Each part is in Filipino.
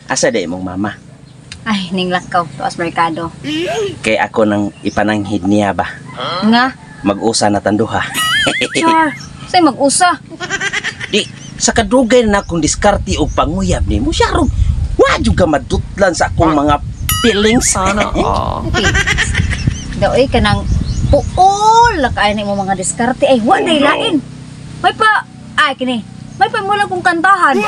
Asa day mong mama? Ay, ninglakaw. Tuas merkado. Kay ako nang ipananghid niya ba? Nga? Mag-usa na tanduha. Char. Say mag-usa. Di, sa kadugay na akong diskarte o panguyab ni mo, siya ron, wadyo ka madutlan sa akong mga feelings. Okay. Daw ay kanang puol. Lakain mo mga diskarte. Ay, waday lain. May pa, ay kini. May pa mula kong kantahan.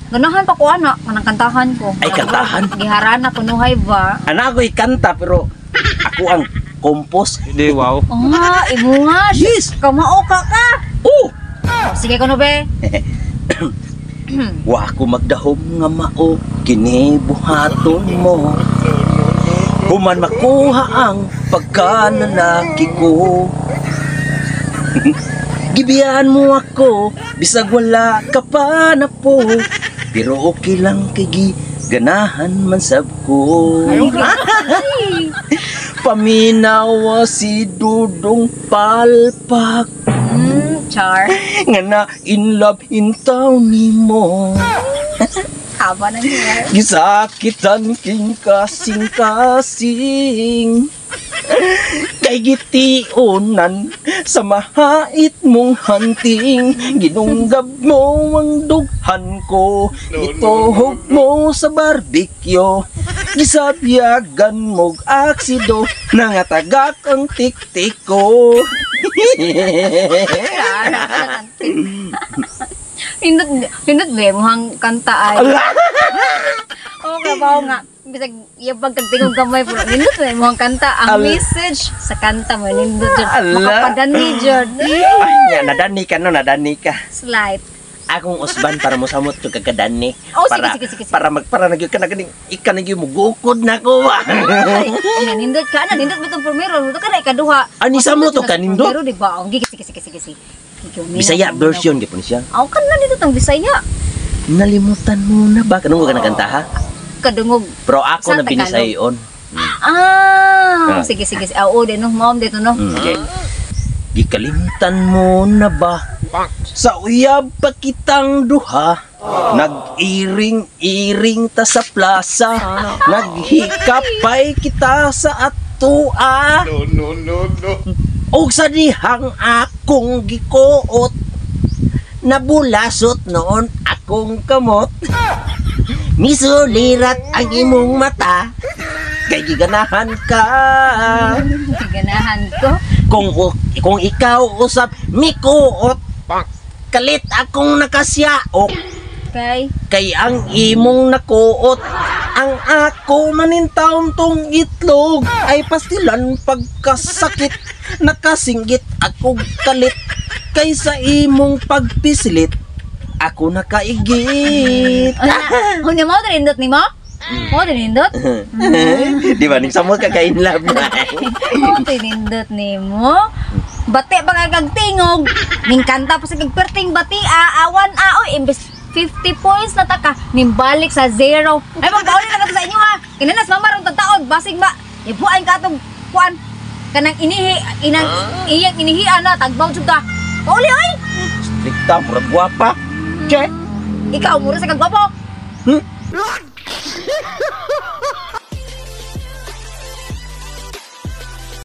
Ganahan pa ko anak, kanang kantahan ko. Ay, kantahan? Giharana ko nuhay ba? Anak ko'y kanta pero ako ang kompos. Hindi, wow. Oo nga, imo nga. Yes! Kamao ka ka. Oh! Sige ko no be. Wa ko magdahom nga mao kinibuhaton mo. Human makuha ang pagkananaki ko. Gibiyan mo ako bisag wala ka pa na po. Pero okay lang kay ganahan man sab ko. Paminawa si Dudong Palpak. Char. Nga na in love in town ni mo. Haba ng hair. Gisakitan king kasing-kasing. Kay gitionan sa mahait mong hunting. Ginunggab mo ang dughan ko. Ituhog mo sa barbecue. Gisabyagan mo'g aksido. Nangatagak ang tik-tik ko. Hindot be muhang kanta ay. Okay ba nga. Bisag yung pagkatingog kamay po. Hindot be muhang kanta. Ang message sa kanta mo hindot jud. Makapadani jud. Ay, nga, nadani ka no, nadani ka. Slight. Akong usban para mo samot to kagadani. Oh, para, sige. para nagyo ka na ganing ika nagyo mo gukod na ko. Ay, nindot ka na. Nindot mo itong primero. Nindot ka na ikaduha. Ani sa mo to kanindot? Pero di ba? Sige. Bisaya version gipon siya. Aw kan na nindot ang Bisaya. Nalimutan mo na ba kanung ka nakanta ha? Kadungog. Pero ako Sa na binisayon. Sige. Oo, din no. Mom dito no. Okay. Gikalimutan mo na ba? Sa uyab pa kitang duha. Nag-iring-iring ta sa plaza. Naghikapay kita sa atua. No. Og sa dihang akong gikuot. Nabulasot noon akong kamot. Misulirat ang imong mata. Kay giganahan ka. Ganahan ko. Kung ikaw usap mikuot. Kalit akong nakasyaok. Kay ang imong nakuot. Ang ako manintawon tong itlog ay pastilan pagkasakit. Nakasinggit ako kalit. Kaysa imong pagpislit ako nakaigit. Hunya mo nindot ni mo? Mo nindot? Di ba ning samot ka kain love na. Mo nindot ni mo? Bati pagagag tingog. Ning kanta pa sa kagperting bati awan oy imbes 50 points na taka nimbalik sa 0. Ay magbauli na ka sa inyo ha. Kinanas mamarong taon basig ba. Ibuan ka atong kuan kanang iyang inihian na tagbaw jud ka. Pauli oy. Strikta pura gwapa. Che. Ikaw mura sa kagwapo.